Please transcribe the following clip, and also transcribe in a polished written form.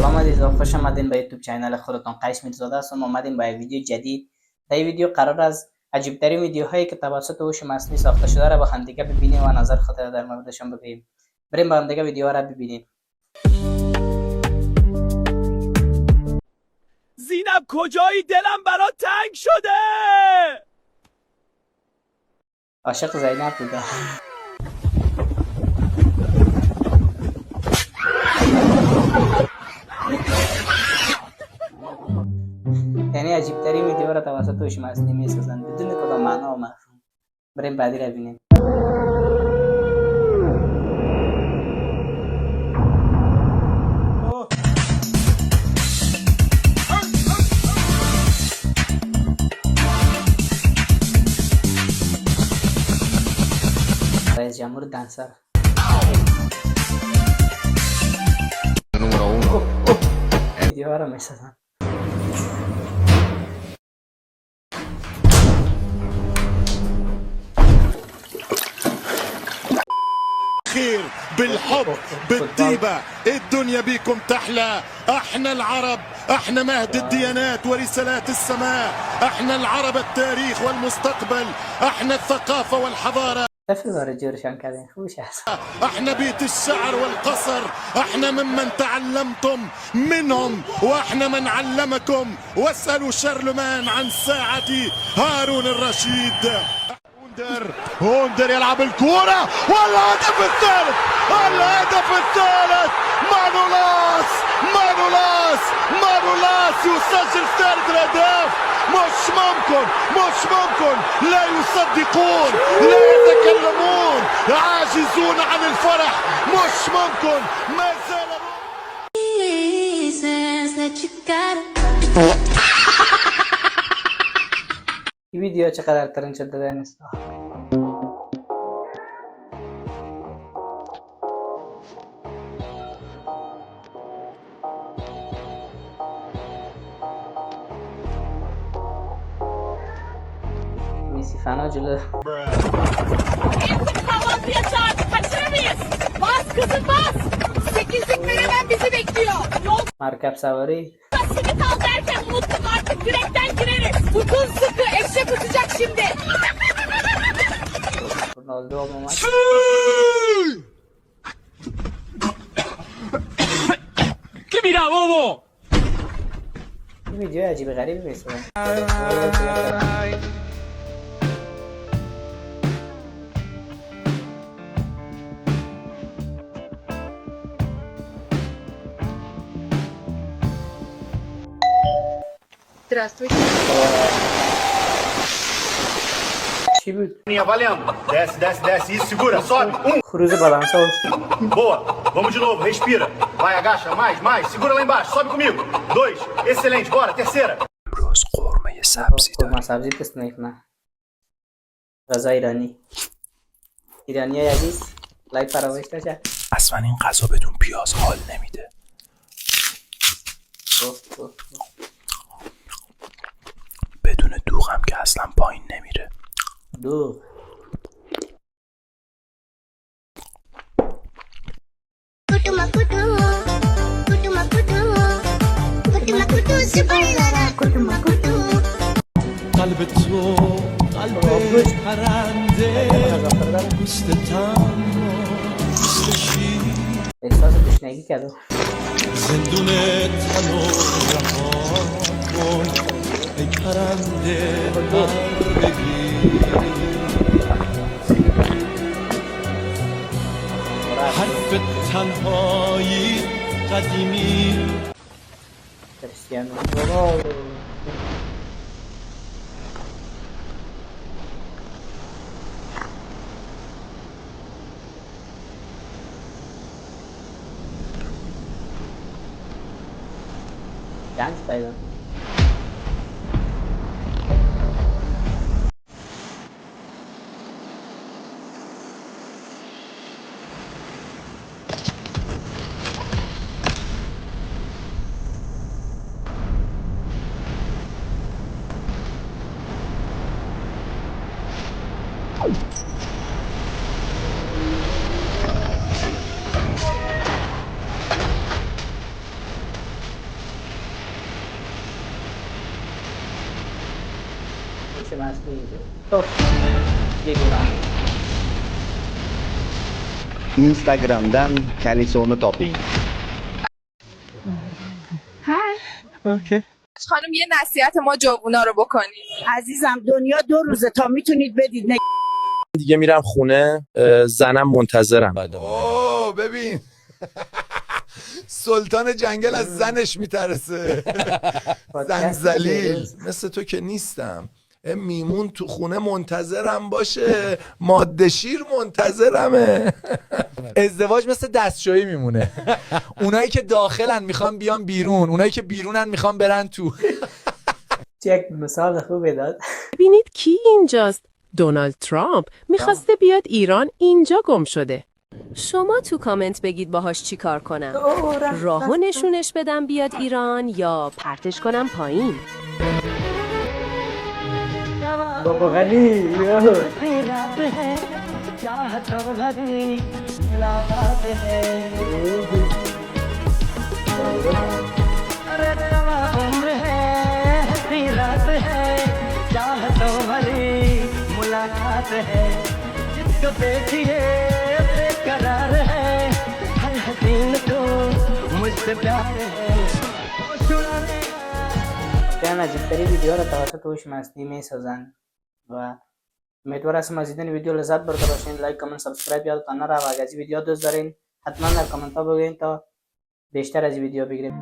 سلام عزیزان، خوش آمدین به یوتیوب چینل خودتان. قیس میرزاده هستم. اومدیم با یک ویدیو جدید. در این ویدیو قرار از عجیب ترین ویدیوهایی که توسط هوش مصنوعی ساخته شده را با هم دیگه ببینیم و نظر خود را در موردشان بگیم. بریم با هم دیگه ویدیو را ببینیم. زینب کجایی؟ دلم برات تنگ شده. عاشق زینب بوده. یعنی عجیب ترین ویدیو را توسط هوش مصنوعی میسازند بدون کدام معنا و مفهوم. بریم بعدی را ببینیم. رئیس جمهور دنسر. ویدیو را میسازند. خير بالحب بالطيبة الدنيا بيكم تحلى. احنا العرب، احنا مهد الديانات ورسالات السماء، احنا العرب التاريخ والمستقبل، احنا الثقافة والحضارة، احنا بيت الشعر والقصر، احنا ممن تعلمتم منهم واحنا من علمكم. واسألوا شارلمان عن ساعة هارون الرشيد. هوندر يلعب الكورة والهدف الثالث، الهدف الثالث. مانولاس مانولاس مانولاس يسجل ثالث الاهداف. مش ممكن، مش ممكن، لا يصدقون، لا يتكلمون، عاجزون عن الفرح. مش ممكن، ما زال این ویدیو چقدر ترند شده در اینستا. میسی فنا جلو. Kahvaltıya çağırdık, kaçıramayız. Bas kızım bas. 8'lik menemen bizi bekliyor. Yol مرکب سواری. simit al derken unuttuk, artık direkten gireriz. Tutun sıkı, eşek uçacak şimdi. رونالدو اومد. که میرم بابا. این ویدیو عجیب غریبی میسازن. Здравствуйте. چی بود؟ Valendo. Desce, desce, desce. Isso, segura. Sobe. خروج بالانساز. Boa. Vamos de novo. Respira. Vai, agacha. Mais, mais. Segura lá embaixo. Sobe comigo. 2. Excelente. Bora. Terceira. امروز قرمه سبزی داریم. قرمه سبزی تست کنم. غذا ایرانی. ایرانی عزیز لایک فراموش نشه. اصلا این غذا بدون پیاز حال نمیده. بدون دوغم که اصلا پایین نمیره. دوغ. قلب تو قلب پرنده پوست تن پوست شیر احساس تشنگی کرده. زندون تن و رها کن ای پرنده پر بگیر. حرف تنهایی قدیمی کریستیانو رونالدو. گنج پیدا. هوش مصنوعی تو geliyor. Instagram'dan kendisi onu toplayın. خانم یه نصیحت ما جوونا رو بکنید. عزیزم دنیا 2 روزه تا میتونید بدید. دیگه میرم خونه، زنم منتظرم. اوه ببین سلطان جنگل از زنش میترسه. زن ذلیل مثل تو که نیستم. میمون تو خونه منتظرم باشه، ماده شیر منتظرمه. ازدواج مثل دستشویی میمونه. اونایی که داخلن میخوان بیان بیرون، اونایی که بیرونن میخوان برن تو. یک مثال خوبی داد. ببینید کی اینجاست؟ دونالد ترامپ میخواسته بیاد ایران، اینجا گم شده. شما تو کامنت بگید باهاش چی کار کنم. راهو نشونش بدم بیاد ایران یا پرتش کنم پایین. بابا غنی عجیب‌ترین ویدیو را توسط هوش مصنوعی می‌سازند و امیدوار هستم از دیدن ویدیو لذت برده باشین. لایک، کامنت، سابسکرایب یادتان نره و اگر از ویدیو دوست دارین حتما در کامنت ها بگوین تا بیشتر از ویدیو بگیریم.